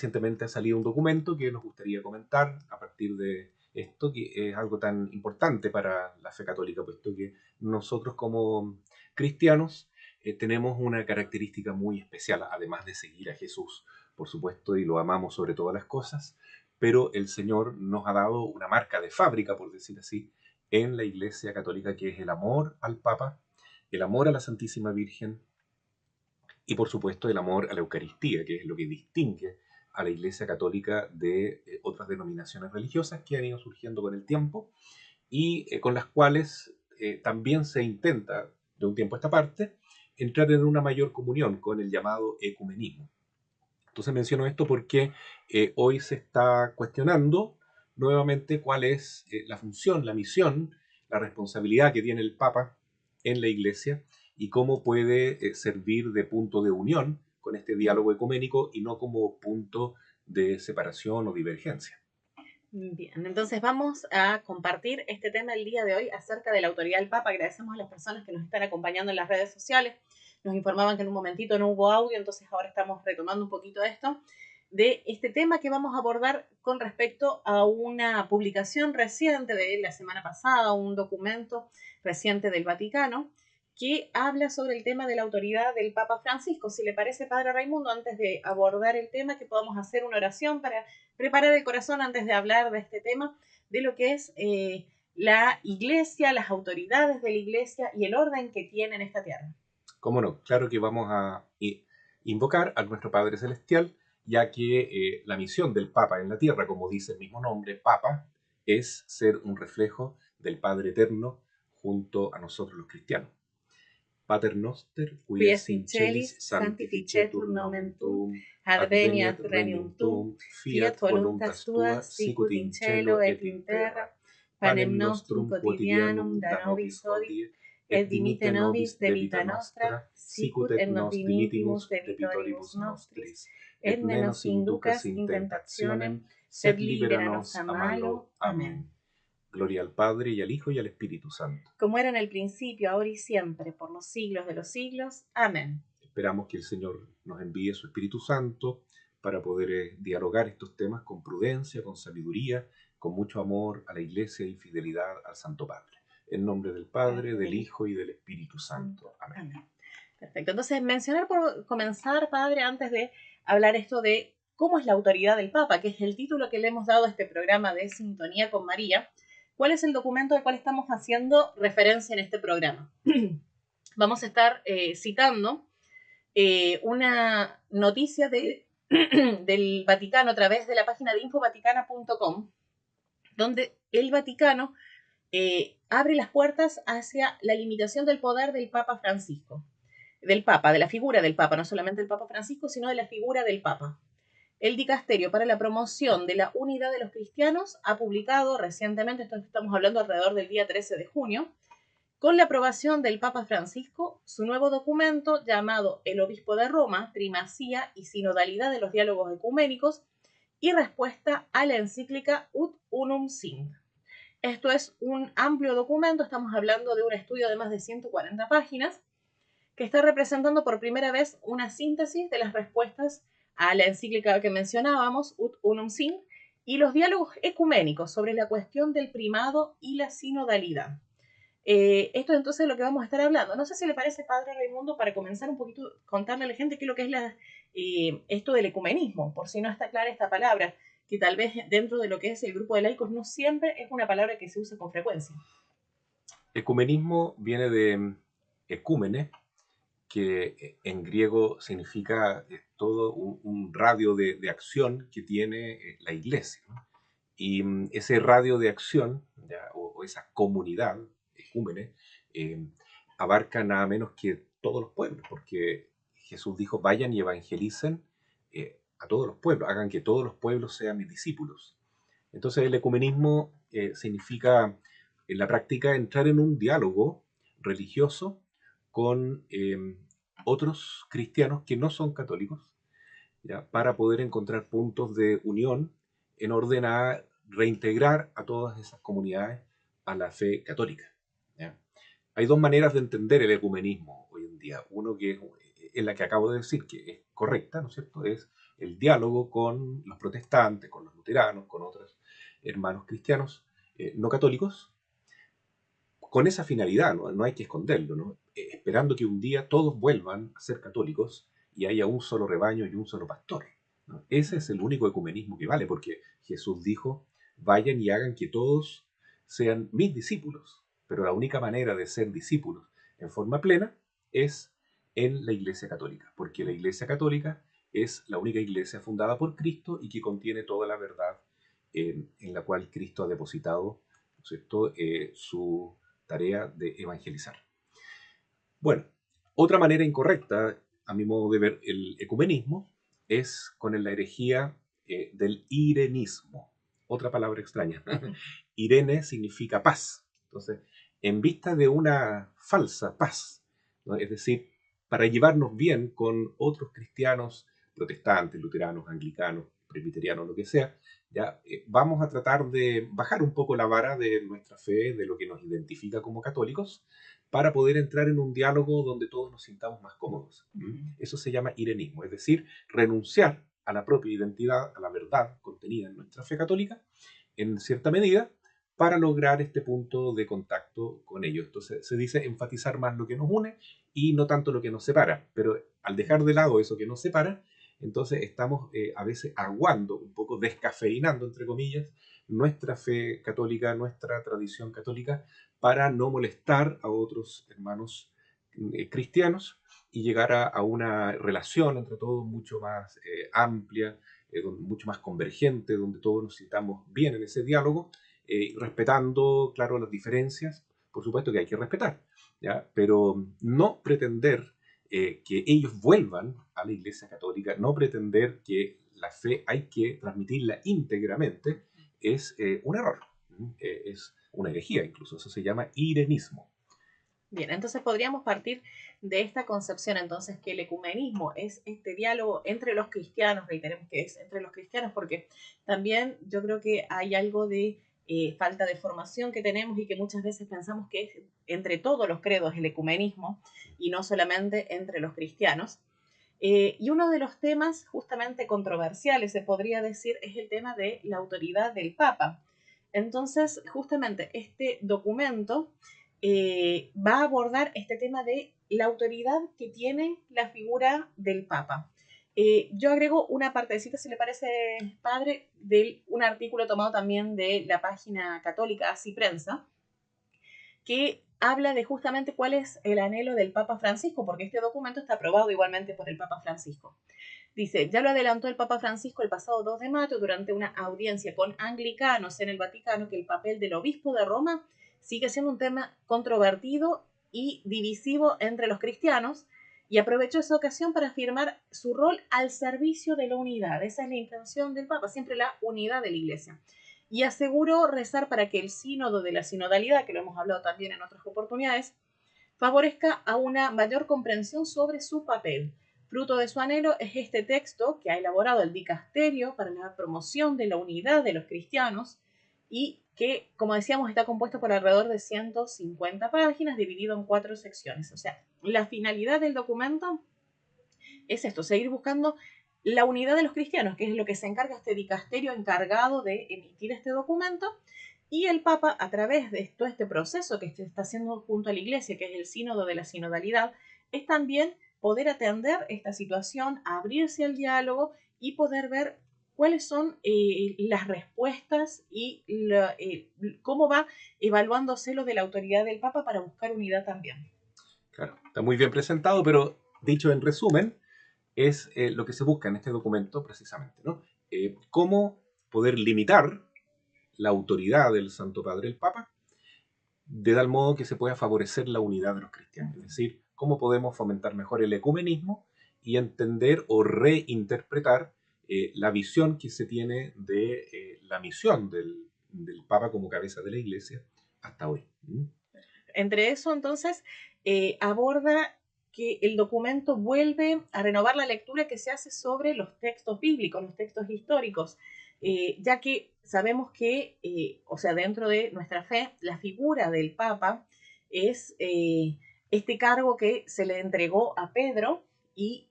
recientemente ha salido un documento que nos gustaría comentar a partir de esto, que es algo tan importante para la fe católica, puesto que nosotros como cristianos tenemos una característica muy especial, además de seguir a Jesús, por supuesto, y lo amamos sobre todas las cosas, pero el Señor nos ha dado una marca de fábrica, por decir así, en la Iglesia Católica, que es el amor al Papa, el amor a la Santísima Virgen y, por supuesto, el amor a la Eucaristía, que es lo que distingue a la Iglesia Católica de otras denominaciones religiosas que han ido surgiendo con el tiempo y con las cuales también se intenta, de un tiempo a esta parte, entrar en una mayor comunión con el llamado ecumenismo. Entonces menciono esto porque hoy se está cuestionando nuevamente cuál es la función, la misión, la responsabilidad que tiene el Papa en la Iglesia y cómo puede servir de punto de unión con este diálogo ecuménico y no como punto de separación o divergencia. Bien, entonces vamos a compartir este tema el día de hoy acerca de la autoridad del Papa. Agradecemos a las personas que nos están acompañando en las redes sociales. Nos informaban que en un momentito no hubo audio, entonces ahora estamos retomando un poquito esto, de este tema que vamos a abordar con respecto a una publicación reciente de la semana pasada, un documento reciente del Vaticano, que habla sobre el tema de la autoridad del Papa Francisco. Si le parece, Padre Raimundo, antes de abordar el tema, que podamos hacer una oración para preparar el corazón antes de hablar de este tema, de lo que es la Iglesia, las autoridades de la Iglesia y el orden que tiene en esta tierra. ¿Cómo no? Claro que vamos a invocar a nuestro Padre Celestial, ya que la misión del Papa en la tierra, como dice el mismo nombre, Papa, es ser un reflejo del Padre Eterno junto a nosotros los cristianos. Pater noster, qui es in celis, sanctificetur nomen tuum, adveniat regnum tuum, fiat voluntas tua, sicut in cielo et in terra. Panem nostrum quotidianum da nobis hodie, et dimitte nobis debita nostra, sicut et nos dimittimus debitoribus nostris, et ne nos inducas in tentationem, sed libera nos a malo. Amén. Gloria al Padre, y al Hijo, y al Espíritu Santo. Como era en el principio, ahora y siempre, por los siglos de los siglos. Amén. Esperamos que el Señor nos envíe su Espíritu Santo para poder dialogar estos temas con prudencia, con sabiduría, con mucho amor a la Iglesia y fidelidad al Santo Padre. En nombre del Padre, del Hijo y del Espíritu Santo. Amén. Amén. Perfecto. Entonces, mencionar por comenzar, Padre, antes de hablar esto de cómo es la autoridad del Papa, que es el título que le hemos dado a este programa de Sintonía con María. ¿Cuál es el documento al cual estamos haciendo referencia en este programa? Vamos a estar citando una noticia del Vaticano a través de la página de infovaticana.com, donde el Vaticano abre las puertas hacia la limitación del poder del Papa Francisco, del Papa, de la figura del Papa, no solamente del Papa Francisco, sino de la figura del Papa. El Dicasterio para la Promoción de la Unidad de los Cristianos ha publicado recientemente, esto estamos hablando alrededor del día 13 de junio, con la aprobación del Papa Francisco, su nuevo documento llamado El Obispo de Roma, Primacía y Sinodalidad de los Diálogos Ecuménicos y respuesta a la encíclica Ut Unum Sind. Esto es un amplio documento, estamos hablando de un estudio de más de 140 páginas, que está representando por primera vez una síntesis de las respuestas a la encíclica que mencionábamos, Ut Unum Sind, y los diálogos ecuménicos sobre la cuestión del primado y la sinodalidad. Esto es entonces lo que vamos a estar hablando. No sé si le parece, Padre Raimundo, para comenzar un poquito, contarle a la gente qué es lo que es esto del ecumenismo, por si no está clara esta palabra, que tal vez dentro de lo que es el grupo de laicos no siempre es una palabra que se usa con frecuencia. Ecumenismo viene de ecúmene, que en griego significa todo un radio de acción que tiene la Iglesia, ¿no? Y ese radio de acción, ¿ya? O esa comunidad, ecúmene, abarca nada menos que todos los pueblos, porque Jesús dijo, vayan y evangelicen a todos los pueblos, hagan que todos los pueblos sean mis discípulos. Entonces el ecumenismo significa en la práctica entrar en un diálogo religioso con otros cristianos que no son católicos, ¿ya? Para poder encontrar puntos de unión en orden a reintegrar a todas esas comunidades a la fe católica, ¿ya? Hay dos maneras de entender el ecumenismo hoy en día. Uno que es la que acabo de decir, que es correcta, ¿no es cierto? Es el diálogo con los protestantes, con los luteranos, con otros hermanos cristianos no católicos, con esa finalidad, ¿no? No hay que esconderlo, ¿no? Esperando que un día todos vuelvan a ser católicos y haya un solo rebaño y un solo pastor, ¿no? Ese es el único ecumenismo que vale, porque Jesús dijo, vayan y hagan que todos sean mis discípulos, pero la única manera de ser discípulos en forma plena es en la Iglesia Católica, porque la Iglesia Católica es la única iglesia fundada por Cristo y que contiene toda la verdad en la cual Cristo ha depositado, ¿no es cierto?, su tarea de evangelizar. Bueno, otra manera incorrecta, a mi modo de ver, el ecumenismo es con la herejía del irenismo. Otra palabra extraña. Irene significa paz. Entonces, en vista de una falsa paz, ¿no? Es decir, para llevarnos bien con otros cristianos, protestantes, luteranos, anglicanos, presbiterianos, lo que sea, ya vamos a tratar de bajar un poco la vara de nuestra fe, de lo que nos identifica como católicos, para poder entrar en un diálogo donde todos nos sintamos más cómodos. Eso se llama irenismo, es decir, renunciar a la propia identidad, a la verdad contenida en nuestra fe católica, en cierta medida, para lograr este punto de contacto con ellos. Entonces se dice enfatizar más lo que nos une y no tanto lo que nos separa, pero al dejar de lado eso que nos separa, entonces estamos a veces aguando, un poco descafeinando, entre comillas, nuestra fe católica, nuestra tradición católica, para no molestar a otros hermanos cristianos y llegar a una relación entre todos mucho más amplia, mucho más convergente, donde todos nos sintamos bien en ese diálogo, respetando, claro, las diferencias, por supuesto que hay que respetar, ¿ya? Pero no pretender que ellos vuelvan a la Iglesia Católica, no pretender que la fe hay que transmitirla íntegramente, es un error, es una herejía incluso, eso se llama irenismo. Bien, entonces podríamos partir de esta concepción entonces que el ecumenismo es este diálogo entre los cristianos, reiteremos que es entre los cristianos, porque también yo creo que hay algo de falta de formación que tenemos y que muchas veces pensamos que es entre todos los credos el ecumenismo y no solamente entre los cristianos. Y uno de los temas justamente controversiales, se podría decir, es el tema de la autoridad del Papa. Entonces, justamente este documento va a abordar este tema de la autoridad que tiene la figura del Papa. Yo agrego una partecita, si le parece, padre, de un artículo tomado también de la página católica Así Prensa, que habla de justamente cuál es el anhelo del Papa Francisco, porque este documento está aprobado igualmente por el Papa Francisco. Dice, ya lo adelantó el Papa Francisco el pasado 2 de mayo durante una audiencia con anglicanos en el Vaticano, que el papel del obispo de Roma sigue siendo un tema controvertido y divisivo entre los cristianos, y aprovechó esa ocasión para afirmar su rol al servicio de la unidad. Esa es la intención del Papa, siempre la unidad de la Iglesia. Y aseguró rezar para que el sínodo de la sinodalidad, que lo hemos hablado también en otras oportunidades, favorezca a una mayor comprensión sobre su papel. Fruto de su anhelo es este texto que ha elaborado el Dicasterio para la promoción de la unidad de los cristianos y que, como decíamos, está compuesto por alrededor de 150 páginas, dividido en 4 secciones. O sea, la finalidad del documento es esto, seguir buscando la unidad de los cristianos, que es lo que se encarga este dicasterio encargado de emitir este documento, y el Papa, a través de todo este proceso que se está haciendo junto a la Iglesia, que es el sínodo de la sinodalidad, es también poder atender esta situación, abrirse al diálogo y poder ver cuáles son las respuestas y cómo va evaluándose lo de la autoridad del Papa para buscar unidad también. Claro, está muy bien presentado, pero dicho en resumen, es lo que se busca en este documento precisamente, ¿no? Cómo poder limitar la autoridad del Santo Padre, el Papa, de tal modo que se pueda favorecer la unidad de los cristianos. Es decir, cómo podemos fomentar mejor el ecumenismo y entender o reinterpretar la visión que se tiene de la misión del Papa como cabeza de la Iglesia hasta hoy. Entre eso, entonces, aborda que el documento vuelve a renovar la lectura que se hace sobre los textos bíblicos, los textos históricos, ya que sabemos que, o sea, dentro de nuestra fe, la figura del Papa es este cargo que se le entregó a Pedro y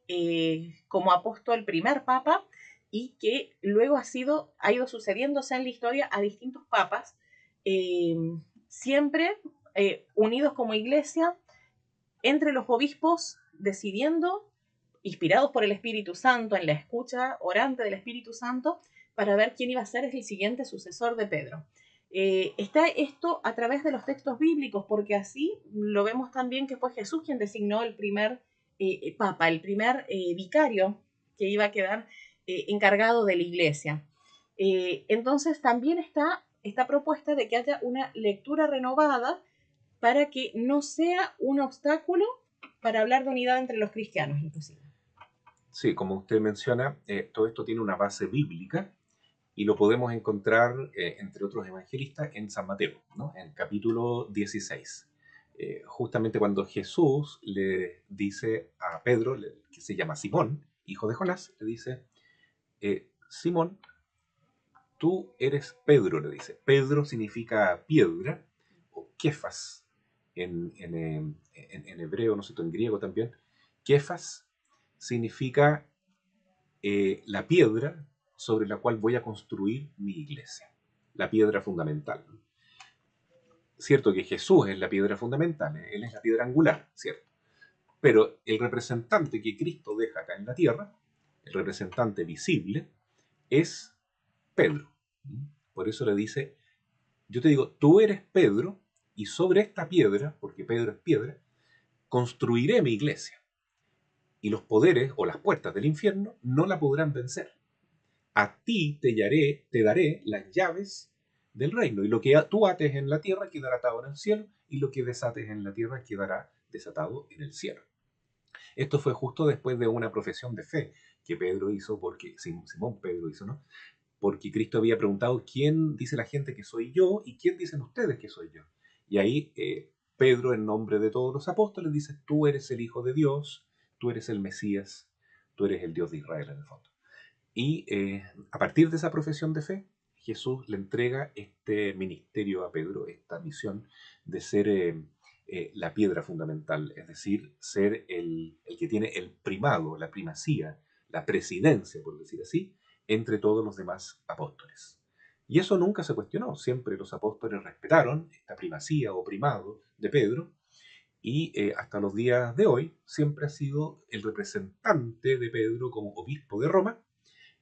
como apóstol primer Papa, y que luego ha ido sucediéndose en la historia a distintos papas, eh, siempre unidos como iglesia, entre los obispos decidiendo, inspirados por el Espíritu Santo, en la escucha orante del Espíritu Santo, para ver quién iba a ser el siguiente sucesor de Pedro. Está esto a través de los textos bíblicos, porque así lo vemos también que fue Jesús quien designó el primer papa, el primer vicario que iba a quedar encargado de la iglesia. Entonces también está esta propuesta de que haya una lectura renovada para que no sea un obstáculo para hablar de unidad entre los cristianos, inclusive. Sí, como usted menciona, todo esto tiene una base bíblica y lo podemos encontrar, entre otros evangelistas, en San Mateo, ¿no? En el capítulo 16. Justamente cuando Jesús le dice a Pedro, que se llama Simón, hijo de Jonás, le dice, Simón, tú eres Pedro, le dice. Pedro significa piedra, o Kefas, en hebreo, no sé, en griego también. Kefas significa la piedra sobre la cual voy a construir mi iglesia, la piedra fundamental. Cierto que Jesús es la piedra fundamental, Él es la piedra angular, ¿cierto? Pero el representante que Cristo deja acá en la tierra, el representante visible, es Pedro. Por eso le dice, yo te digo, tú eres Pedro, y sobre esta piedra, porque Pedro es piedra, construiré mi iglesia. Y los poderes o las puertas del infierno no la podrán vencer. A ti te daré las llaves del reino. Y lo que tú ates en la tierra quedará atado en el cielo, y lo que desates en la tierra quedará desatado en el cielo. Esto fue justo después de una profesión de fe que Pedro hizo, porque Simón Pedro hizo, ¿no? Porque Cristo había preguntado, ¿quién dice la gente que soy yo y quién dicen ustedes que soy yo? Y ahí Pedro, en nombre de todos los apóstoles, dice, tú eres el Hijo de Dios, tú eres el Mesías, tú eres el Dios de Israel en el fondo. Y a partir de esa profesión de fe, Jesús le entrega este ministerio a Pedro, esta misión de ser la piedra fundamental, es decir, ser el que tiene el primado, la primacía, la presidencia, por decir así, entre todos los demás apóstoles. Y eso nunca se cuestionó, siempre los apóstoles respetaron esta primacía o primado de Pedro, y hasta los días de hoy siempre ha sido el representante de Pedro como obispo de Roma,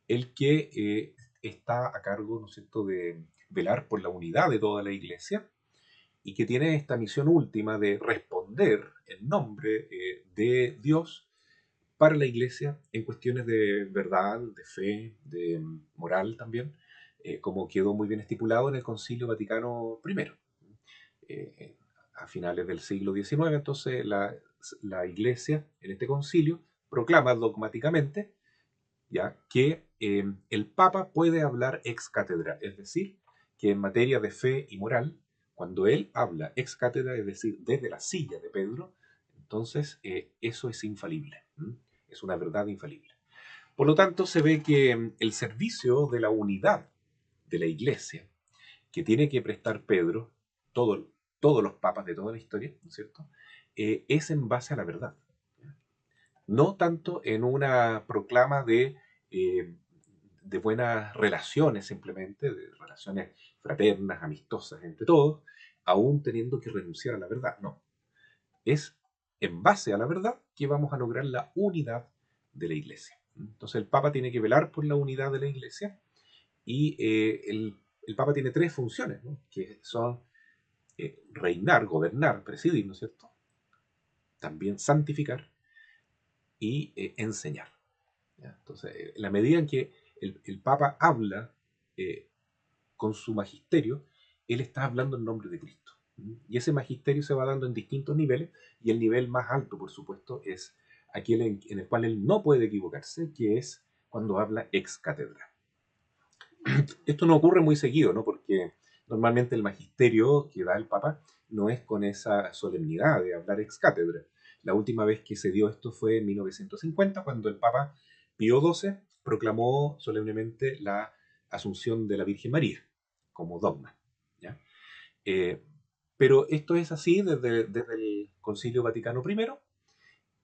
el que está a cargo, ¿no es cierto?, de velar por la unidad de toda la iglesia, y que tiene esta misión última de responder en nombre de Dios para la iglesia en cuestiones de verdad, de fe, de moral también, como quedó muy bien estipulado en el Concilio Vaticano I. A finales del siglo XIX, entonces la iglesia en este concilio proclama dogmáticamente, ¿ya?, que el Papa puede hablar ex cátedra, es decir, que en materia de fe y moral, cuando él habla ex cátedra, es decir, desde la silla de Pedro, entonces eso es infalible, es una verdad infalible. Por lo tanto, se ve que el servicio de la unidad de la iglesia que tiene que prestar Pedro, todos los papas de toda la historia, ¿no es cierto?, es en base a la verdad. No tanto en una proclama de buenas relaciones simplemente, de relaciones fraternas, amistosas entre todos, aún teniendo que renunciar a la verdad. No. Es en base a la verdad que vamos a lograr la unidad de la iglesia. Entonces el Papa tiene que velar por la unidad de la iglesia, y el Papa tiene tres funciones, ¿no?, que son reinar, gobernar, presidir, ¿no es cierto?, también santificar y enseñar. ¿Ya? Entonces, en la medida en que el Papa habla eh, con su magisterio, él está hablando en nombre de Cristo. Y ese magisterio se va dando en distintos niveles, y el nivel más alto, por supuesto, es aquel en el cual él no puede equivocarse, que es cuando habla ex cátedra. Esto no ocurre muy seguido, ¿no?, porque normalmente el magisterio que da el Papa no es con esa solemnidad de hablar ex cátedra. La última vez que se dio esto fue en 1950, cuando el Papa Pío XII proclamó solemnemente la Asunción de la Virgen María como dogma, ¿ya? Pero esto es así desde el Concilio Vaticano I,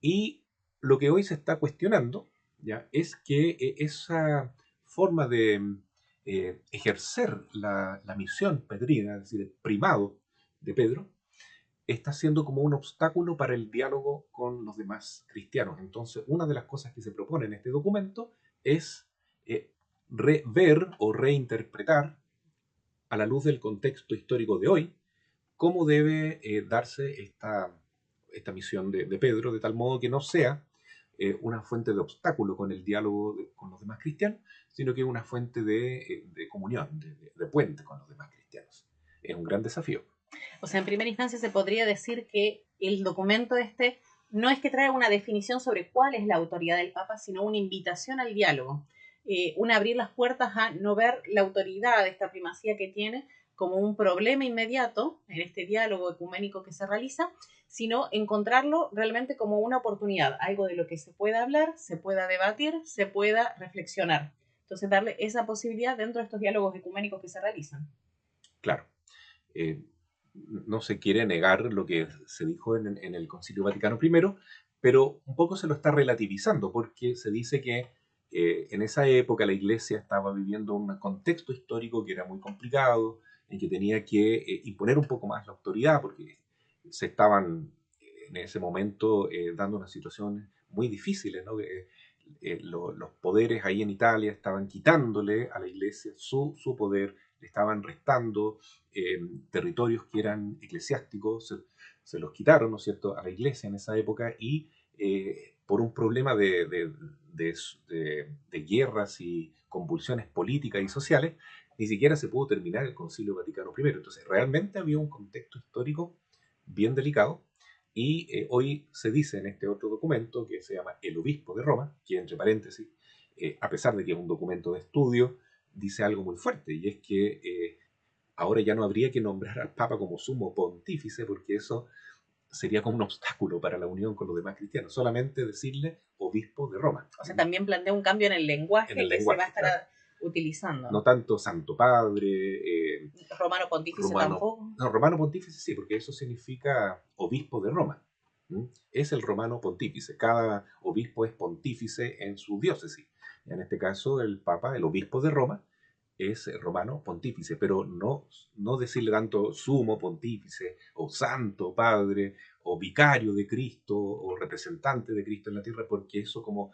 y lo que hoy se está cuestionando, ¿ya?, es que esa forma de ejercer la misión pedrina, es decir, el primado de Pedro, está siendo como un obstáculo para el diálogo con los demás cristianos. Entonces, una de las cosas que se propone en este documento es rever o reinterpretar a la luz del contexto histórico de hoy cómo debe darse esta misión de Pedro, de tal modo que no sea una fuente de obstáculo con el diálogo con los demás cristianos, sino que una fuente de comunión, de puente con los demás cristianos. Es un gran desafío. O sea, en primera instancia se podría decir que el documento este no es que traiga una definición sobre cuál es la autoridad del Papa, sino una invitación al diálogo, un abrir las puertas a no ver la autoridad, esta primacía que tiene, como un problema inmediato en este diálogo ecuménico que se realiza, sino encontrarlo realmente como una oportunidad, algo de lo que se pueda hablar, se pueda debatir, se pueda reflexionar. Entonces, darle esa posibilidad dentro de estos diálogos ecuménicos que se realizan. Claro. No se quiere negar lo que se dijo en el Concilio Vaticano I, pero un poco se lo está relativizando, porque se dice que en esa época la Iglesia estaba viviendo un contexto histórico que era muy complicado, en que tenía que imponer un poco más la autoridad, porque se estaban en ese momento dando unas situaciones muy difíciles, ¿no? Los poderes ahí en Italia estaban quitándole a la Iglesia su poder, le estaban restando territorios que eran eclesiásticos, se los quitaron, ¿no es cierto?, a la Iglesia en esa época, y por un problema de guerras y convulsiones políticas y sociales, ni siquiera se pudo terminar el Concilio Vaticano I. Entonces, realmente había un contexto histórico bien delicado, y hoy se dice en este otro documento, que se llama El Obispo de Roma, que entre paréntesis, a pesar de que es un documento de estudio, dice algo muy fuerte, y es que ahora ya no habría que nombrar al Papa como sumo pontífice, porque eso sería como un obstáculo para la unión con los demás cristianos. Solamente decirle obispo de Roma. O sea, también plantea un cambio en el lenguaje, que se va a estar utilizando. No tanto Santo Padre, Romano Pontífice tampoco. No, Romano Pontífice sí, porque eso significa obispo de Roma. Es el Romano Pontífice. Cada obispo es pontífice en su diócesis. En este caso, el Papa, el obispo de Roma, es Romano Pontífice, pero no decirle tanto sumo pontífice, o santo padre, o vicario de Cristo, o representante de Cristo en la tierra, porque eso, como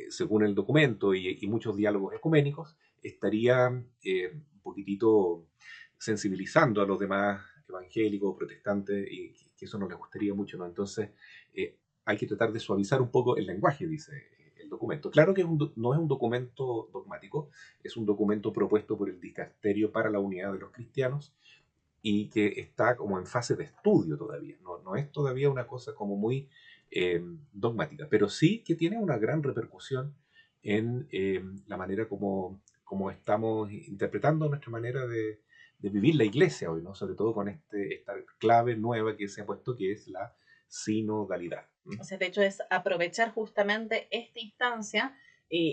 según el documento y muchos diálogos ecuménicos, estaría un poquitito sensibilizando a los demás evangélicos, protestantes, y que eso no les gustaría mucho, ¿no? Entonces, hay que tratar de suavizar un poco el lenguaje, dice el documento. Claro que no es un documento dogmático, es un documento propuesto por el Dicasterio para la Unidad de los Cristianos, y que está como en fase de estudio todavía. No es todavía una cosa como muy dogmática, pero sí que tiene una gran repercusión en la manera como estamos interpretando nuestra manera de vivir la iglesia hoy, ¿no? Sobre todo con esta clave nueva que se ha puesto, que es la sinodalidad. O sea, de hecho es aprovechar justamente esta instancia,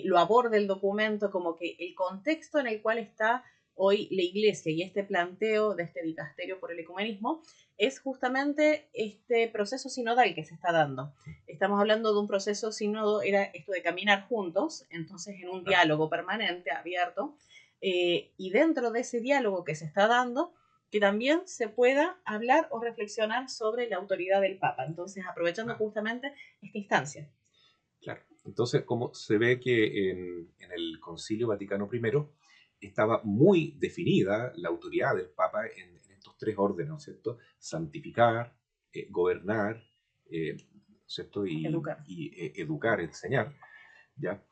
lo aborda el documento como que el contexto en el cual está hoy la Iglesia y este planteo de este dicasterio por el ecumenismo es justamente este proceso sinodal que se está dando. Estamos hablando de un proceso sínodo, era esto de caminar juntos, entonces en un diálogo permanente, abierto, y dentro de ese diálogo que se está dando, que también se pueda hablar o reflexionar sobre la autoridad del Papa. Entonces, aprovechando justamente esta instancia. Claro. Entonces, como se ve que en el Concilio Vaticano I estaba muy definida la autoridad del Papa en estos tres órdenes, ¿no es cierto? Santificar, gobernar, ¿cierto? Educar, enseñar, ¿ya?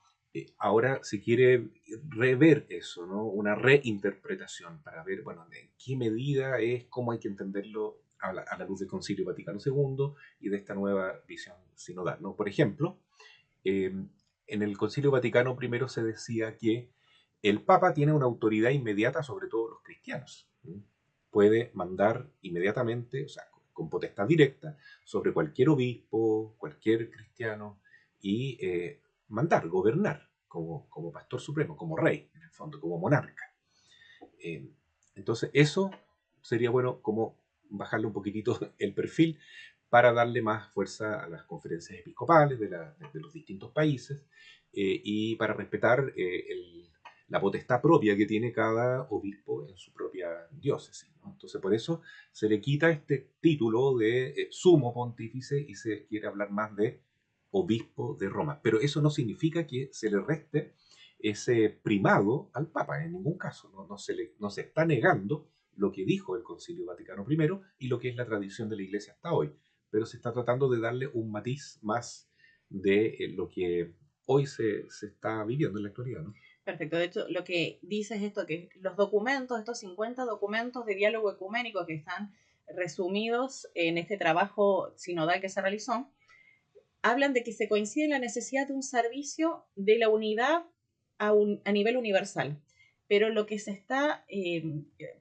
Ahora se quiere rever eso, ¿no? Una reinterpretación para ver, bueno, en qué medida es, cómo hay que entenderlo a la luz del Concilio Vaticano II y de esta nueva visión sinodal, ¿no? Por ejemplo, en el Concilio Vaticano I se decía que el Papa tiene una autoridad inmediata sobre todos los cristianos. Puede mandar inmediatamente, o sea, con potestad directa, sobre cualquier obispo, cualquier cristiano, y mandar, gobernar, como pastor supremo, como rey, en el fondo, como monarca. Entonces, eso sería bueno como bajarle un poquitito el perfil para darle más fuerza a las conferencias episcopales de los distintos países, y para respetar la potestad propia que tiene cada obispo en su propia diócesis, ¿no? Entonces, por eso se le quita este título de sumo pontífice y se quiere hablar más de obispo de Roma. Pero eso no significa que se le reste ese primado al Papa, en ningún caso. No se está negando lo que dijo el Concilio Vaticano I y lo que es la tradición de la Iglesia hasta hoy, pero se está tratando de darle un matiz más de lo que hoy se está viviendo en la actualidad, ¿no? Perfecto. De hecho, lo que dice es esto, que los documentos, estos 50 documentos de diálogo ecuménico que están resumidos en este trabajo sinodal que se realizó, hablan de que se coincide en la necesidad de un servicio de la unidad a nivel universal. Pero lo que se está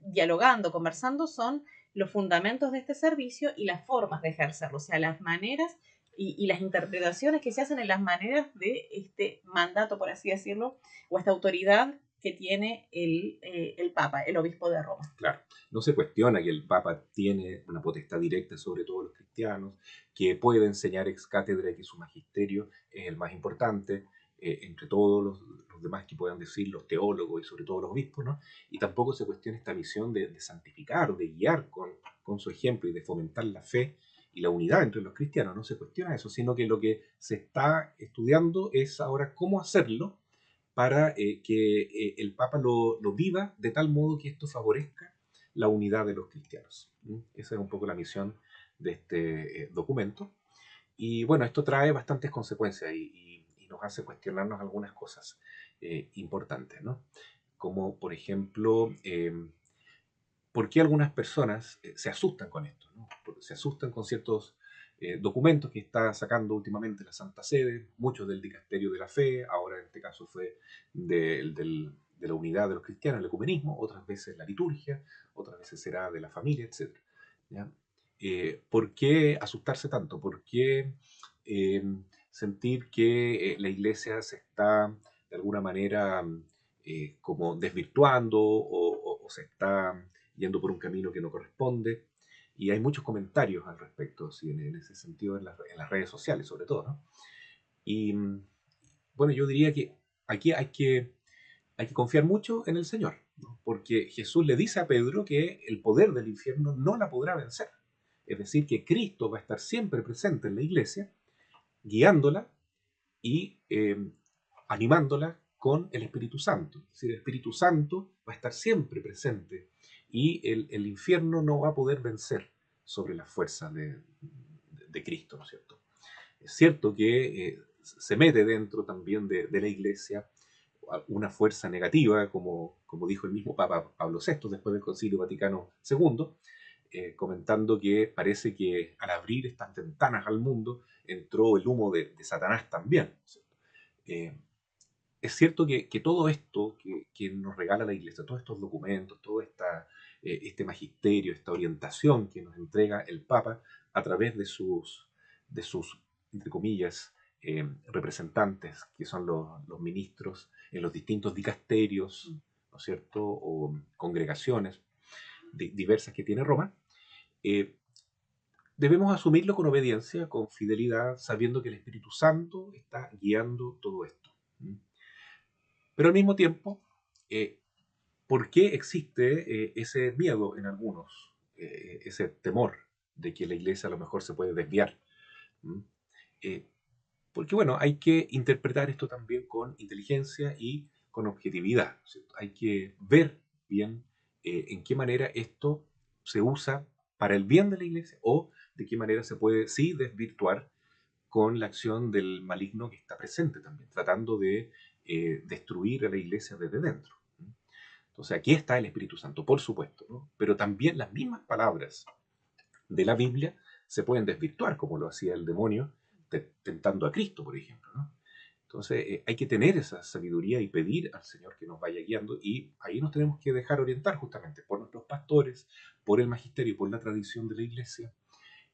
dialogando, conversando, son los fundamentos de este servicio y las formas de ejercerlo, o sea, las maneras y las interpretaciones que se hacen en las maneras de este mandato, por así decirlo, o esta autoridad que tiene el Papa, el obispo de Roma. Claro, no se cuestiona que el Papa tiene una potestad directa sobre todos los cristianos, que puede enseñar ex cátedra y que su magisterio es el más importante entre todos los demás que puedan decir, los teólogos y sobre todo los obispos, ¿no? Y tampoco se cuestiona esta misión de santificar, de guiar con su ejemplo y de fomentar la fe y la unidad entre los cristianos. No se cuestiona eso, sino que lo que se está estudiando es ahora cómo hacerlo para que el Papa lo viva de tal modo que esto favorezca la unidad de los cristianos. ¿Mm? Esa es un poco la misión de este documento. Y bueno, esto trae bastantes consecuencias y nos hace cuestionarnos algunas cosas importantes, ¿no? Como por ejemplo, ¿por qué algunas personas se asustan con esto, ¿no? Se asustan con ciertos documentos que está sacando últimamente la Santa Sede, muchos del Dicasterio de la Fe, ahora en este caso fue de la unidad de los cristianos, el ecumenismo, otras veces la liturgia, otras veces será de la familia, etc. ¿Ya? ¿Por qué asustarse tanto? ¿Por qué eh, sentir que la iglesia se está de alguna manera como desvirtuando o se está yendo por un camino que no corresponde? Y hay muchos comentarios al respecto, ¿sí? En ese sentido, en las redes sociales sobre todo, ¿no? Y bueno, yo diría que aquí hay que confiar mucho en el Señor, ¿no? Porque Jesús le dice a Pedro que el poder del infierno no la podrá vencer. Es decir, que Cristo va a estar siempre presente en la iglesia, guiándola y animándola con el Espíritu Santo. Es decir, el Espíritu Santo va a estar siempre presente y el infierno no va a poder vencer sobre las fuerzas de Cristo, ¿no es cierto? Es cierto que se mete dentro también de la iglesia una fuerza negativa, como dijo el mismo Papa Pablo VI después del Concilio Vaticano II, comentando que parece que al abrir estas ventanas al mundo entró el humo de Satanás también. Eh, es cierto que todo esto que nos regala la Iglesia, todos estos documentos, todo este magisterio, esta orientación que nos entrega el Papa a través de sus entre comillas, representantes, que son los ministros en los distintos dicasterios, ¿no es cierto?, o congregaciones diversas que tiene Roma, eh, debemos asumirlo con obediencia, con fidelidad, sabiendo que el Espíritu Santo está guiando todo esto. Pero al mismo tiempo, eh, ¿por qué existe ese miedo en algunos, ese temor de que la iglesia a lo mejor se puede desviar? ¿Mm? Eh, Porque bueno, hay que interpretar esto también con inteligencia y con objetividad, ¿cierto? Hay que ver bien en qué manera esto se usa para el bien de la iglesia o de qué manera se puede sí desvirtuar con la acción del maligno que está presente también, tratando de destruir a la iglesia desde dentro. Entonces aquí está el Espíritu Santo, por supuesto, ¿no? Pero también las mismas palabras de la Biblia se pueden desvirtuar, como lo hacía el demonio tentando a Cristo, por ejemplo, ¿no? Entonces hay que tener esa sabiduría y pedir al Señor que nos vaya guiando y ahí nos tenemos que dejar orientar justamente por nuestros pastores, por el magisterio, por la tradición de la iglesia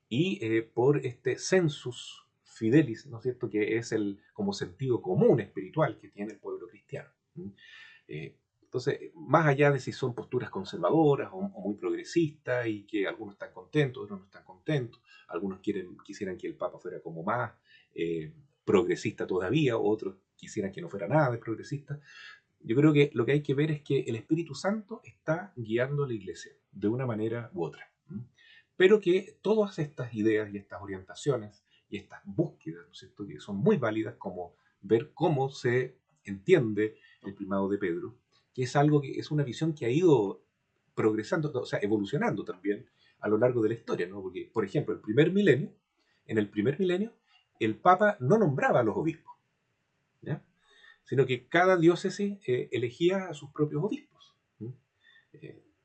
y por este sensus fidelis, ¿no es cierto?, que es el como sentido común espiritual que tiene el pueblo cristiano. Eh, entonces, más allá de si son posturas conservadoras o muy progresistas y que algunos están contentos, otros no están contentos, algunos quisieran que el Papa fuera como más progresista todavía, otros quisieran que no fuera nada de progresista, Yo creo que lo que hay que ver es que el Espíritu Santo está guiando a la iglesia de una manera u otra. Pero que todas estas ideas y estas orientaciones y estas búsquedas, ¿no es cierto?, que son muy válidas, como ver cómo se entiende el primado de Pedro, que es algo que es una visión que ha ido progresando, o sea, evolucionando también a lo largo de la historia, ¿no? Porque, por ejemplo, en el primer milenio, el Papa no nombraba a los obispos, ¿ya? Sino que cada diócesis elegía a sus propios obispos. ¿No?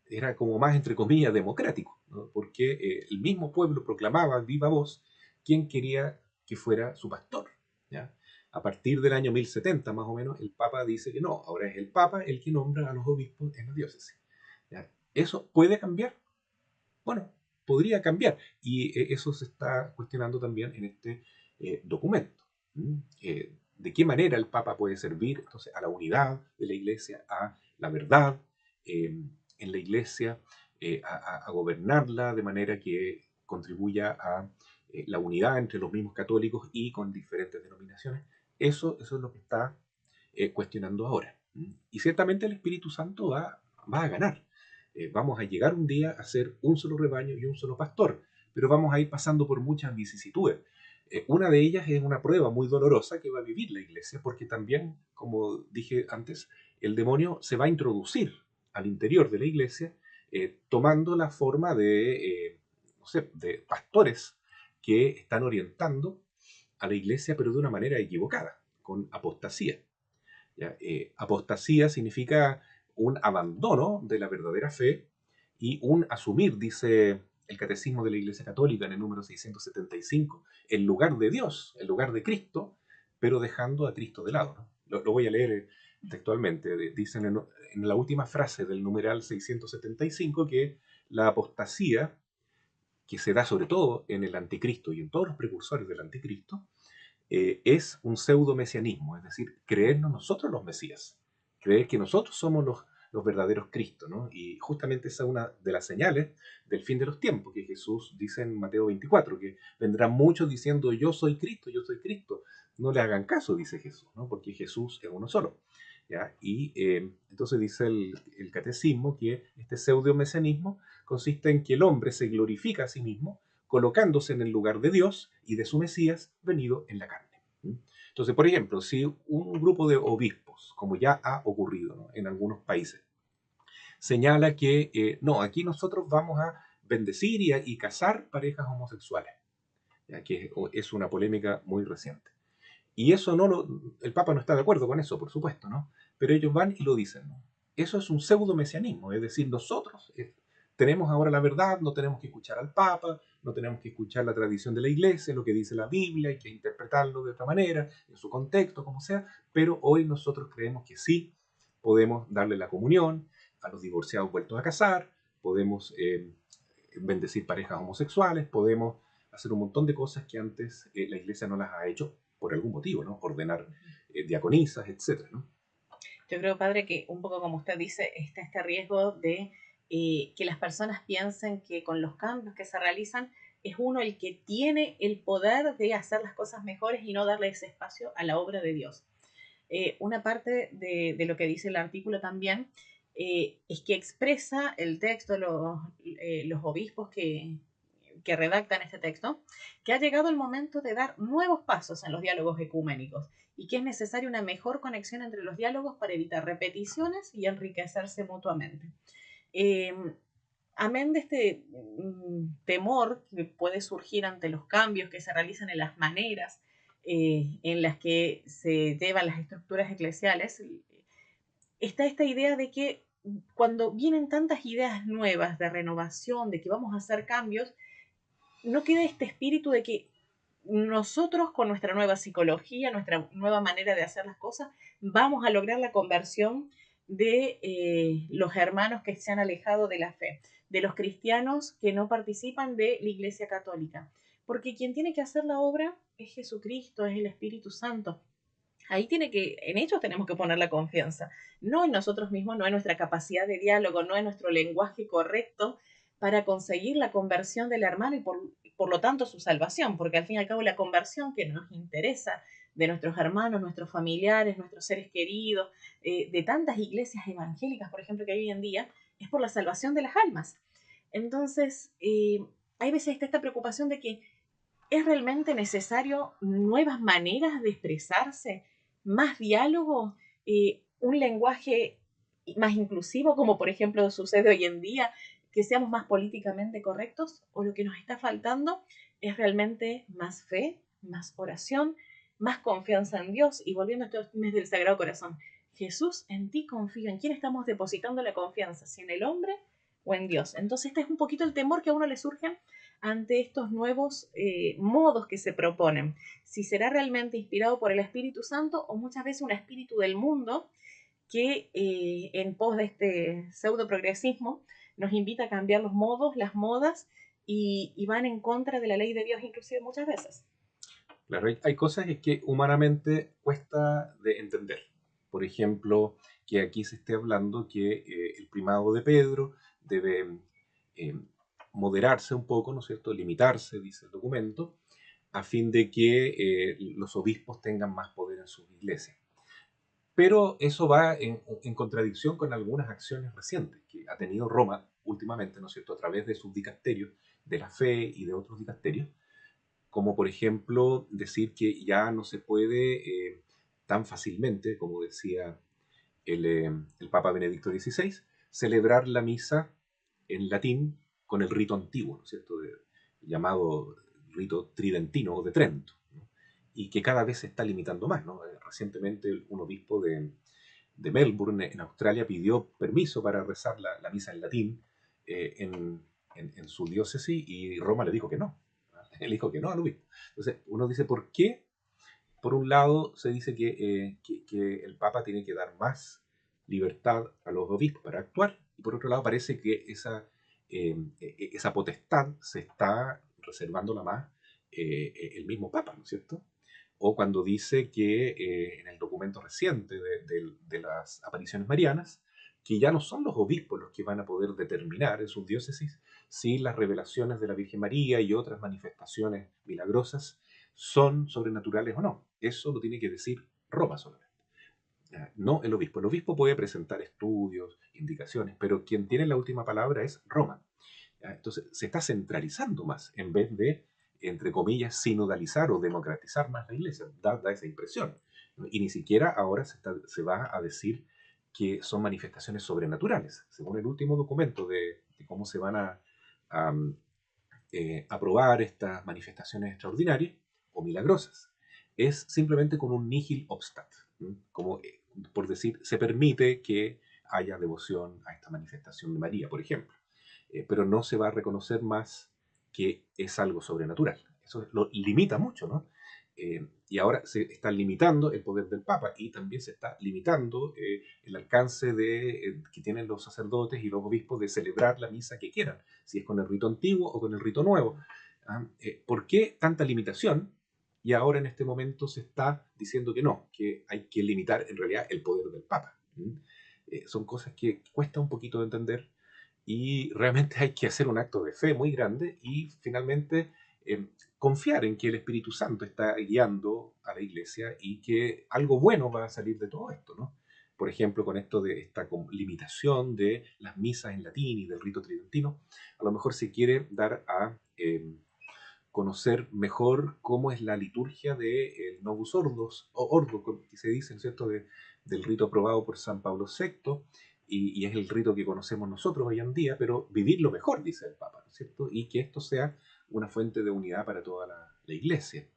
Era como más, entre comillas, democrático, ¿no? Porque el mismo pueblo proclamaba viva voz quién quería que fuera su pastor. ¿Ya? A partir del año 1070, más o menos, el Papa dice que no, ahora es el Papa el que nombra a los obispos en la diócesis. ¿Ya? ¿Eso puede cambiar? Bueno, podría cambiar. Y eso se está cuestionando también en este documento. ¿De qué manera el Papa puede servir entonces a la unidad de la Iglesia, a la verdad en la Iglesia, a gobernarla de manera que contribuya a la unidad entre los mismos católicos y con diferentes denominaciones? Eso es lo que está cuestionando ahora. Y ciertamente el Espíritu Santo va a ganar. Vamos a llegar un día a ser un solo rebaño y un solo pastor, pero vamos a ir pasando por muchas vicisitudes. Una de ellas es una prueba muy dolorosa que va a vivir la iglesia, porque también, como dije antes, el demonio se va a introducir al interior de la iglesia, tomando la forma no sé, de pastores que están orientando a la iglesia, pero de una manera equivocada, con apostasía. ¿Ya? Apostasía significa un abandono de la verdadera fe y un asumir, dice el Catecismo de la Iglesia Católica en el número 675, el lugar de Dios, el lugar de Cristo, pero dejando a Cristo de lado. ¿No? Lo voy a leer textualmente. Dicen en la última frase del numeral 675 que la apostasía, que se da sobre todo en el anticristo y en todos los precursores del anticristo, es un pseudo-mesianismo, es decir, creernos nosotros los mesías, creer que nosotros somos los verdaderos Cristos, ¿no? Y justamente esa es una de las señales del fin de los tiempos, que Jesús dice en Mateo 24, que vendrán muchos diciendo yo soy Cristo, yo soy Cristo. No le hagan caso, dice Jesús, ¿no? Porque Jesús es uno solo. ¿Ya? Y entonces dice el catecismo que este pseudo-mesianismo consiste en que el hombre se glorifica a sí mismo colocándose en el lugar de Dios y de su Mesías venido en la carne. Entonces, por ejemplo, si un grupo de obispos, como ya ha ocurrido, ¿no?, en algunos países, señala que no, aquí nosotros vamos a bendecir y casar parejas homosexuales, ya que es una polémica muy reciente. Y eso el Papa no está de acuerdo con eso, por supuesto, ¿no? Pero ellos van y lo dicen, ¿no? Eso es un pseudo-mesianismo, es decir, nosotros tenemos ahora la verdad, no tenemos que escuchar al Papa, no tenemos que escuchar la tradición de la Iglesia, lo que dice la Biblia, hay que interpretarlo de otra manera, en su contexto, como sea, pero hoy nosotros creemos que sí podemos darle la comunión a los divorciados vueltos a casar, podemos bendecir parejas homosexuales, podemos hacer un montón de cosas que antes la Iglesia no las ha hecho por algún motivo, ¿no? Ordenar diaconisas, etcétera, ¿no? Yo creo, padre, que un poco como usted dice, está este riesgo de que las personas piensen que con los cambios que se realizan es uno el que tiene el poder de hacer las cosas mejores y no darle ese espacio a la obra de Dios. Una parte de lo que dice el artículo también es que expresa el texto, los obispos que redactan este texto, que ha llegado el momento de dar nuevos pasos en los diálogos ecuménicos y que es necesaria una mejor conexión entre los diálogos para evitar repeticiones y enriquecerse mutuamente. Eh, Amén de este temor que puede surgir ante los cambios que se realizan en las maneras en las que se llevan las estructuras eclesiales, está esta idea de que cuando vienen tantas ideas nuevas de renovación, de que vamos a hacer cambios, no queda este espíritu de que nosotros con nuestra nueva psicología, nuestra nueva manera de hacer las cosas, vamos a lograr la conversión de los hermanos que se han alejado de la fe, de los cristianos que no participan de la Iglesia Católica. Porque quien tiene que hacer la obra es Jesucristo, es el Espíritu Santo. Ahí en ellos tenemos que poner la confianza, no en nosotros mismos, no en nuestra capacidad de diálogo, no en nuestro lenguaje correcto para conseguir la conversión del hermano y por lo tanto su salvación, porque al fin y al cabo la conversión que nos interesa de nuestros hermanos, nuestros familiares, nuestros seres queridos, de tantas iglesias evangélicas, por ejemplo, que hay hoy en día, es por la salvación de las almas. Entonces, hay veces está esta preocupación de que es realmente necesario nuevas maneras de expresarse, más diálogo, un lenguaje más inclusivo, como por ejemplo sucede hoy en día, que seamos más políticamente correctos, o lo que nos está faltando es realmente más fe, más oración, más confianza en Dios. Y volviendo a este mes del Sagrado Corazón, Jesús, en ti confío. ¿En quién estamos depositando la confianza? ¿Si en el hombre o en Dios? Entonces este es un poquito el temor que a uno le surge ante estos nuevos modos que se proponen. Si será realmente inspirado por el Espíritu Santo o muchas veces un espíritu del mundo que en pos de este pseudo progresismo nos invita a cambiar los modos, las modas y van en contra de la ley de Dios inclusive muchas veces. Claro, hay cosas que humanamente cuesta de entender. Por ejemplo, que aquí se esté hablando que el primado de Pedro debe eh, moderarse un poco, ¿no es cierto? Limitarse, dice el documento, a fin de que los obispos tengan más poder en sus iglesias. Pero eso va en contradicción con algunas acciones recientes que ha tenido Roma últimamente, ¿no es cierto?, a través de sus dicasterios de la fe y de otros dicasterios, como por ejemplo decir que ya no se puede tan fácilmente, como decía el Papa Benedicto XVI, celebrar la misa en latín con el rito antiguo, ¿no es cierto?, llamado rito tridentino o de Trento, ¿no? Y que cada vez se está limitando más, ¿no? Recientemente un obispo de Melbourne, en Australia, pidió permiso para rezar la misa en latín en su diócesis y Roma le dijo que no. Él dijo que no al obispo. Entonces uno dice, ¿por qué? Por un lado se dice que el Papa tiene que dar más libertad a los obispos para actuar y por otro lado parece que esa potestad se está reservándola más el mismo Papa, ¿no es cierto? O cuando dice que en el documento reciente de las apariciones marianas, que ya no son los obispos los que van a poder determinar en sus diócesis si las revelaciones de la Virgen María y otras manifestaciones milagrosas son sobrenaturales o no. Eso lo tiene que decir Roma solamente, no el obispo. El obispo puede presentar estudios, indicaciones, pero quien tiene la última palabra es Roma. Entonces se está centralizando más en vez de, entre comillas, sinodalizar o democratizar más la iglesia. Da esa impresión. Y ni siquiera ahora se va a decir que son manifestaciones sobrenaturales. Según el último documento de cómo se van a aprobar estas manifestaciones extraordinarias o milagrosas, es simplemente con un nihil obstat. Como por decir, se permite que haya devoción a esta manifestación de María, por ejemplo. Pero no se va a reconocer más que es algo sobrenatural. Eso lo limita mucho, ¿no? Y ahora se está limitando el poder del Papa y también se está limitando el alcance que tienen los sacerdotes y los obispos de celebrar la misa que quieran, si es con el rito antiguo o con el rito nuevo. ¿Por qué tanta limitación? Y ahora en este momento se está diciendo que no, que hay que limitar en realidad el poder del Papa. Son cosas que cuesta un poquito de entender y realmente hay que hacer un acto de fe muy grande y finalmente confiar en que el Espíritu Santo está guiando a la iglesia y que algo bueno va a salir de todo esto, ¿no? Por ejemplo, con esto de esta limitación de las misas en latín y del rito tridentino, a lo mejor se quiere dar a conocer mejor cómo es la liturgia del Novus Ordo, que se dice, ¿no es cierto?, del rito aprobado por San Pablo VI, y es el rito que conocemos nosotros hoy en día, pero vivirlo mejor, dice el Papa, ¿no es cierto?, y que esto sea una fuente de unidad para toda la iglesia.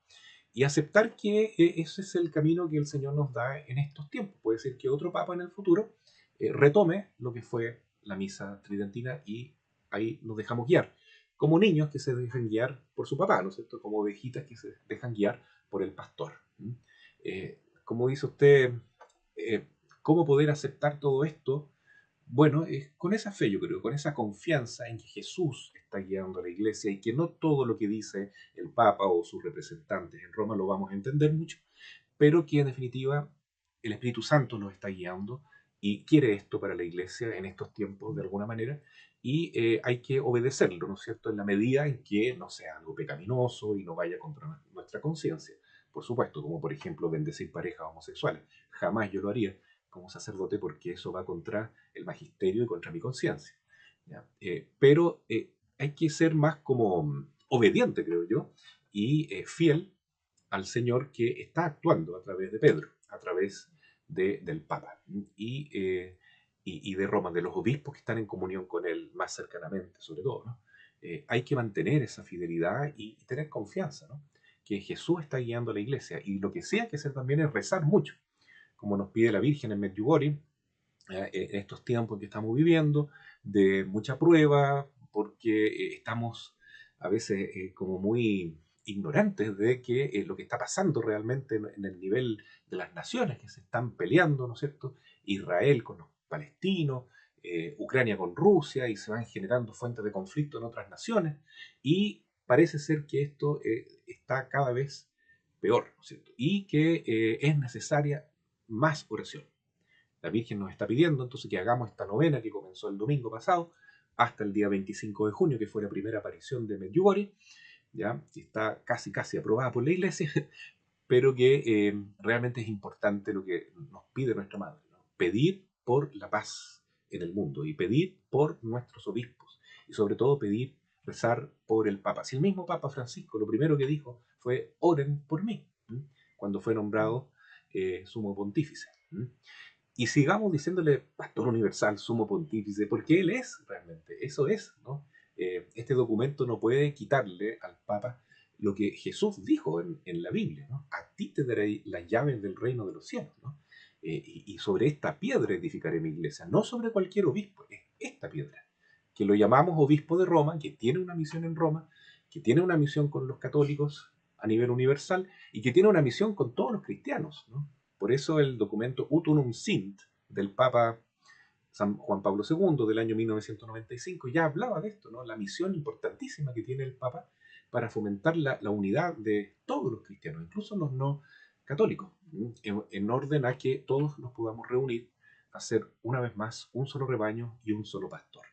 Y aceptar que ese es el camino que el Señor nos da en estos tiempos. Puede ser que otro Papa en el futuro retome lo que fue la misa tridentina y ahí nos dejamos guiar. Como niños que se dejan guiar por su papá, ¿no es cierto? Como ovejitas que se dejan guiar por el pastor. Como dice usted, eh, ¿cómo poder aceptar todo esto? Bueno, con esa fe, yo creo, con esa confianza en que Jesús está guiando a la iglesia y que no todo lo que dice el Papa o sus representantes en Roma lo vamos a entender mucho, pero que en definitiva el Espíritu Santo nos está guiando y quiere esto para la iglesia en estos tiempos de alguna manera y hay que obedecerlo, ¿no es cierto?, en la medida en que no sea algo pecaminoso y no vaya contra nuestra conciencia. por supuesto, como por ejemplo bendecir parejas homosexuales. Jamás yo lo haría como sacerdote porque eso va contra el magisterio y contra mi conciencia. ¿Ya? Pero hay que ser más como obediente, creo yo, y fiel al Señor que está actuando a través de Pedro, a través del Papa y de Roma, de los obispos que están en comunión con él más cercanamente, sobre todo. ¿No? Hay que mantener esa fidelidad y tener confianza, ¿no? Que Jesús está guiando a la iglesia y lo que sí hay que hacer también es rezar mucho, como nos pide la Virgen en Medjugorje, en estos tiempos que estamos viviendo, de mucha prueba, porque estamos a veces como muy ignorantes de que lo que está pasando realmente en el nivel de las naciones que se están peleando, ¿no es cierto? Israel con los palestinos, Ucrania con Rusia, y se van generando fuentes de conflicto en otras naciones, y parece ser que esto está cada vez peor, ¿no es cierto? Y que es necesaria más oración. La Virgen nos está pidiendo entonces que hagamos esta novena que comenzó el domingo pasado hasta el día 25 de junio, que fue la primera aparición de Medjugorje, ¿ya? Que está casi aprobada por la Iglesia, pero que realmente es importante lo que nos pide nuestra Madre, ¿no? Pedir por la paz en el mundo y pedir por nuestros obispos y sobre todo pedir, rezar por el Papa. Si el mismo Papa Francisco lo primero que dijo fue oren por mí, ¿m? Cuando fue nombrado sumo pontífice. ¿M? Y sigamos diciéndole pastor universal, sumo pontífice, porque él es realmente, eso es, ¿no? Este documento no puede quitarle al Papa lo que Jesús dijo en la Biblia, ¿no? A ti te daré las llaves del reino de los cielos, ¿no? Y sobre esta piedra edificaré mi iglesia, no sobre cualquier obispo, es esta piedra, que lo llamamos obispo de Roma, que tiene una misión en Roma, que tiene una misión con los católicos a nivel universal y que tiene una misión con todos los cristianos, ¿no? Por eso el documento Ut Unum Sint del Papa San Juan Pablo II del año 1995 ya hablaba de esto, ¿no? La misión importantísima que tiene el Papa para fomentar la unidad de todos los cristianos, incluso los no católicos, en orden a que todos nos podamos reunir a ser una vez más un solo rebaño y un solo pastor.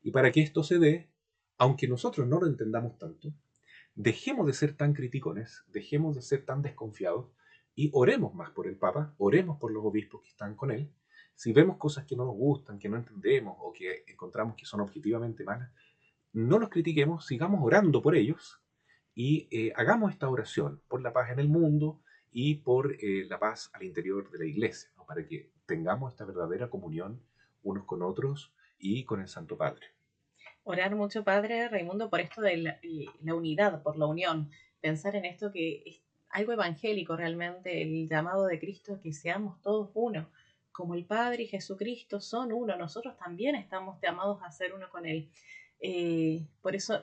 Y para que esto se dé, aunque nosotros no lo entendamos tanto, dejemos de ser tan criticones, dejemos de ser tan desconfiados y oremos más por el Papa, oremos por los obispos que están con él. Si vemos cosas que no nos gustan, que no entendemos o que encontramos que son objetivamente malas, no los critiquemos, sigamos orando por ellos y hagamos esta oración por la paz en el mundo y por la paz al interior de la iglesia, ¿no? Para que tengamos esta verdadera comunión unos con otros y con el Santo Padre. Orar mucho, Padre Raimundo, por esto de la unidad, por la unión. Pensar en esto que es algo evangélico realmente, el llamado de Cristo, que seamos todos uno. Como el Padre y Jesucristo son uno, nosotros también estamos llamados a ser uno con Él. Por eso,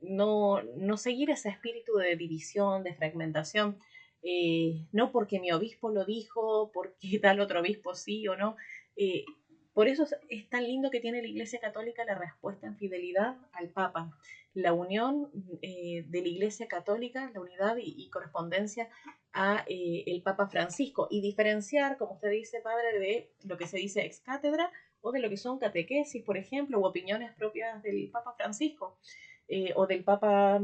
no seguir ese espíritu de división, de fragmentación, no porque mi obispo lo dijo, porque tal otro obispo sí o no. Eh, por eso es tan lindo que tiene la Iglesia Católica la respuesta en fidelidad al Papa, la unión de la Iglesia Católica, la unidad y correspondencia a el Papa Francisco y diferenciar, como usted dice, padre, de lo que se dice ex cátedra o de lo que son catequesis, por ejemplo, u opiniones propias del Papa Francisco o del Papa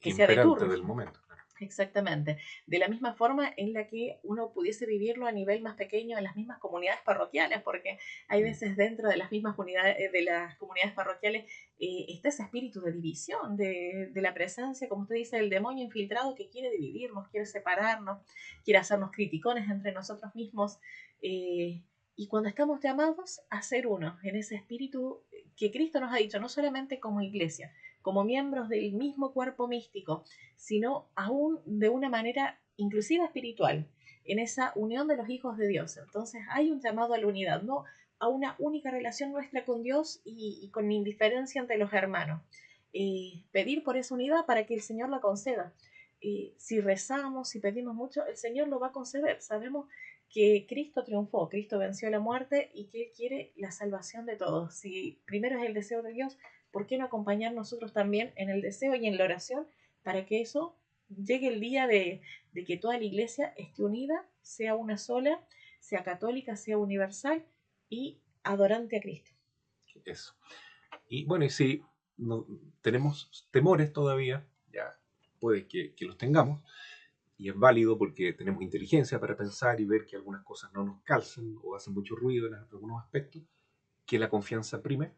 que sea de Imperante turno. del momento. Exactamente. De la misma forma en la que uno pudiese vivirlo a nivel más pequeño en las mismas comunidades parroquiales, porque hay veces dentro de las mismas unidades, de las comunidades parroquiales, está ese espíritu de división, de la presencia, como usted dice, del demonio infiltrado que quiere dividirnos, quiere separarnos, quiere hacernos criticones entre nosotros mismos. Y cuando estamos llamados a ser uno, en ese espíritu que Cristo nos ha dicho, no solamente como iglesia, como miembros del mismo cuerpo místico, sino aún de una manera inclusiva espiritual, en esa unión de los hijos de Dios. Entonces hay un llamado a la unidad, no a una única relación nuestra con Dios y con indiferencia entre los hermanos. Pedir por esa unidad para que el Señor la conceda. Si rezamos, si pedimos mucho, el Señor lo va a conceder. Sabemos que Cristo triunfó, Cristo venció la muerte y que Él quiere la salvación de todos. Si primero es el deseo de Dios, ¿por qué no acompañar nosotros también en el deseo y en la oración para que eso llegue el día de que toda la iglesia esté unida, sea una sola, sea católica, sea universal y adorante a Cristo? Eso. Y bueno, y si no, tenemos temores todavía, ya puede que los tengamos, y es válido porque tenemos inteligencia para pensar y ver que algunas cosas no nos calzan o hacen mucho ruido en algunos aspectos, que la confianza prime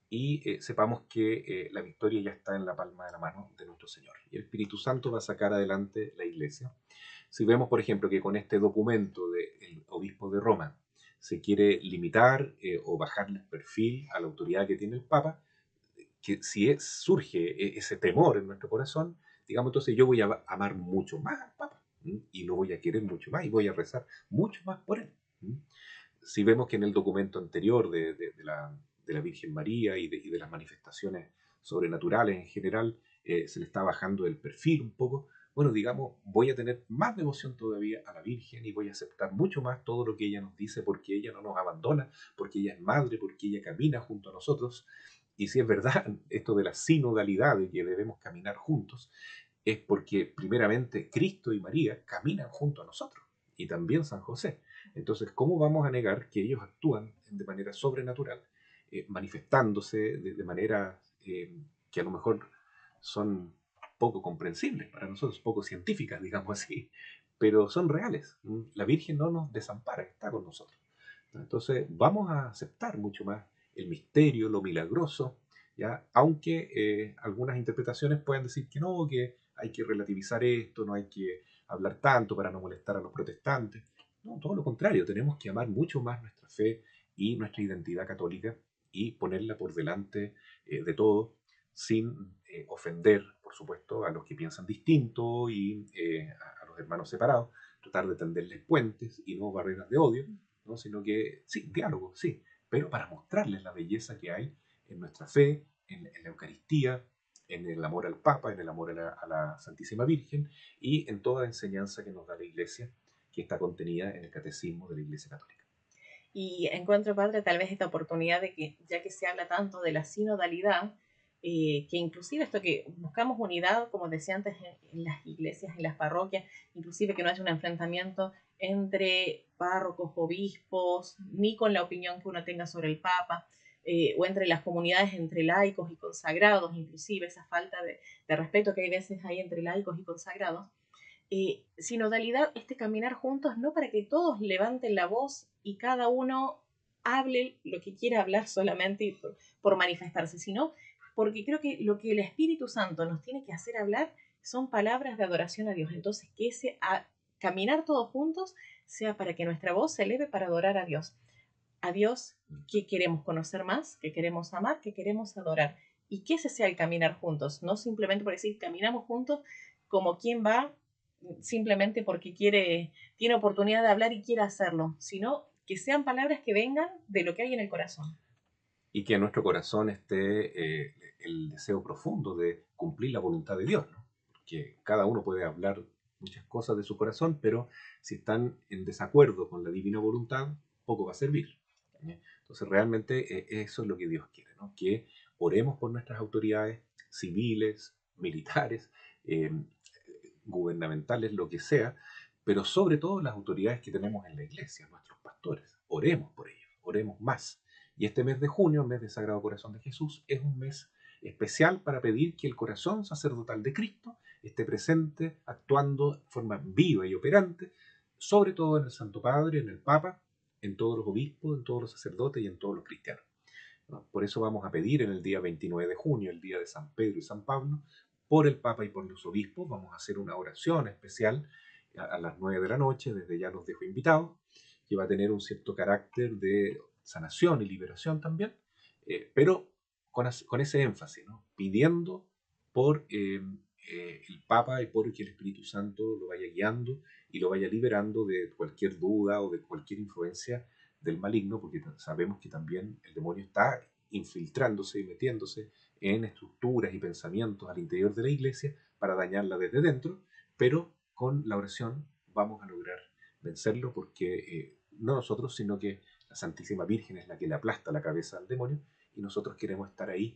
y sepamos que la victoria ya está en la palma de la mano de nuestro Señor. Y el Espíritu Santo va a sacar adelante la iglesia. Si vemos, por ejemplo, que con este documento del obispo de Roma se quiere limitar o bajarle el perfil a la autoridad que tiene el Papa, que si surge ese temor en nuestro corazón, digamos, entonces yo voy a amar mucho más al Papa, y lo voy a querer mucho más y voy a rezar mucho más por él. Si vemos que en el documento anterior de la Virgen María y de las manifestaciones sobrenaturales en general, se le está bajando el perfil un poco, bueno, digamos, voy a tener más devoción todavía a la Virgen y voy a aceptar mucho más todo lo que ella nos dice porque ella no nos abandona, porque ella es madre, porque ella camina junto a nosotros. Y si es verdad esto de la sinodalidad, de que debemos caminar juntos, es porque primeramente Cristo y María caminan junto a nosotros y también San José. Entonces, ¿cómo vamos a negar que ellos actúan de manera sobrenatural, manifestándose de manera que a lo mejor son poco comprensibles para nosotros, poco científicas, digamos así, pero son reales? La Virgen no nos desampara, está con nosotros. Entonces, vamos a aceptar mucho más el misterio, lo milagroso, ¿ya? Aunque algunas interpretaciones puedan decir que no, que hay que relativizar esto, no hay que hablar tanto para no molestar a los protestantes. No, todo lo contrario, tenemos que amar mucho más nuestra fe y nuestra identidad católica y ponerla por delante de todo, sin ofender, por supuesto, a los que piensan distinto y a los hermanos separados, tratar de tenderles puentes y no barreras de odio, ¿no? Sino que, sí, diálogo, sí, pero para mostrarles la belleza que hay en nuestra fe, en la Eucaristía, en el amor al Papa, en el amor a la Santísima Virgen y en toda la enseñanza que nos da la Iglesia, que está contenida en el Catecismo de la Iglesia Católica. Y encuentro, padre, tal vez esta oportunidad de que, ya que se habla tanto de la sinodalidad, que inclusive esto que buscamos unidad, como decía antes, en las iglesias, en las parroquias, inclusive que no haya un enfrentamiento entre párrocos, obispos, ni con la opinión que uno tenga sobre el Papa, o entre las comunidades, entre laicos y consagrados, inclusive esa falta de respeto que hay veces hay entre laicos y consagrados, sinodalidad, este caminar juntos, no para que todos levanten la voz y cada uno hable lo que quiera hablar solamente por manifestarse, sino porque creo que lo que el Espíritu Santo nos tiene que hacer hablar son palabras de adoración a Dios. Entonces, que ese caminar todos juntos sea para que nuestra voz se eleve para adorar a Dios que queremos conocer más, que queremos amar, que queremos adorar. Y que ese sea el caminar juntos, no simplemente por decir caminamos juntos como quien va simplemente porque tiene oportunidad de hablar y quiere hacerlo, sino que sean palabras que vengan de lo que hay en el corazón. Y que en nuestro corazón esté el deseo profundo de cumplir la voluntad de Dios, ¿no? Porque cada uno puede hablar muchas cosas de su corazón, pero si están en desacuerdo con la divina voluntad, poco va a servir. Entonces realmente eso es lo que Dios quiere, ¿no? Que oremos por nuestras autoridades civiles, militares, eh, gubernamentales, lo que sea, pero sobre todo las autoridades que tenemos en la iglesia, nuestros pastores. Oremos por ellos, oremos más. Y este mes de junio, el mes del Sagrado Corazón de Jesús, es un mes especial para pedir que el corazón sacerdotal de Cristo esté presente, actuando de forma viva y operante, sobre todo en el Santo Padre, en el Papa, en todos los obispos, en todos los sacerdotes y en todos los cristianos, ¿no? Por eso vamos a pedir en el día 29 de junio, el día de San Pedro y San Pablo, por el Papa y por los obispos. Vamos a hacer una oración especial a las 9 de la noche, desde ya los dejo invitados, que va a tener un cierto carácter de sanación y liberación también, pero con ese énfasis, ¿no? Pidiendo por el Papa y por que el Espíritu Santo lo vaya guiando y lo vaya liberando de cualquier duda o de cualquier influencia del maligno, porque sabemos que también el demonio está infiltrándose y metiéndose en estructuras y pensamientos al interior de la iglesia para dañarla desde dentro, pero con la oración vamos a lograr vencerlo porque no nosotros, sino que la Santísima Virgen es la que le aplasta la cabeza al demonio y nosotros queremos estar ahí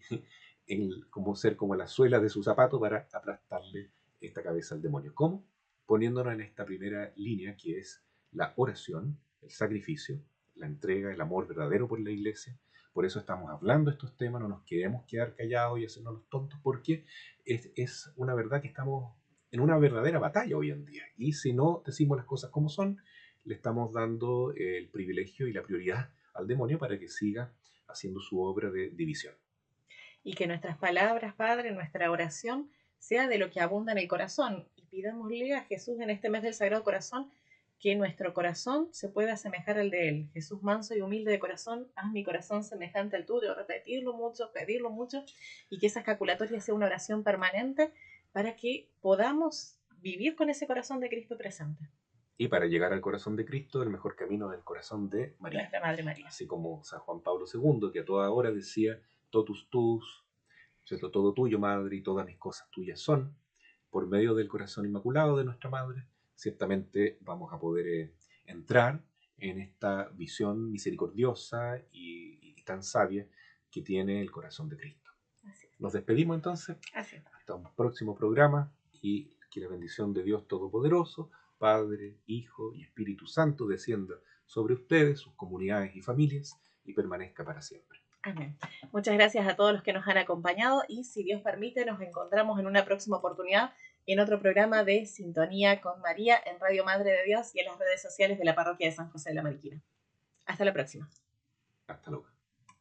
como ser como la suela de su zapato para aplastarle esta cabeza al demonio. ¿Cómo? Poniéndonos en esta primera línea que es la oración, el sacrificio, la entrega, el amor verdadero por la iglesia. Por eso estamos hablando de estos temas, no nos queremos quedar callados y hacernos los tontos, porque es una verdad que estamos en una verdadera batalla hoy en día. Y si no decimos las cosas como son, le estamos dando el privilegio y la prioridad al demonio para que siga haciendo su obra de división. Y que nuestras palabras, Padre, nuestra oración, sea de lo que abunda en el corazón. Y pidámosle a Jesús en este mes del Sagrado Corazón que nuestro corazón se pueda asemejar al de Él. Jesús manso y humilde de corazón, haz mi corazón semejante al tuyo. Repetirlo mucho, pedirlo mucho, y que esa escaculatoria sea una oración permanente para que podamos vivir con ese corazón de Cristo presente. Y para llegar al corazón de Cristo, el mejor camino es el corazón de María. Nuestra Madre María. Así como San Juan Pablo II, que a toda hora decía, totus tus, ¿cierto? Todo tuyo, Madre, y todas mis cosas tuyas son. Por medio del corazón inmaculado de nuestra Madre, ciertamente vamos a poder entrar en esta visión misericordiosa y tan sabia que tiene el corazón de Cristo. Así es. Nos despedimos entonces. Así es. Hasta un próximo programa y que la bendición de Dios Todopoderoso, Padre, Hijo y Espíritu Santo descienda sobre ustedes, sus comunidades y familias y permanezca para siempre. Amén. Muchas gracias a todos los que nos han acompañado y si Dios permite nos encontramos en una próxima oportunidad en otro programa de Sintonía con María en Radio Madre de Dios y en las redes sociales de la Parroquia de San José de la Mariquina. Hasta la próxima. Hasta luego.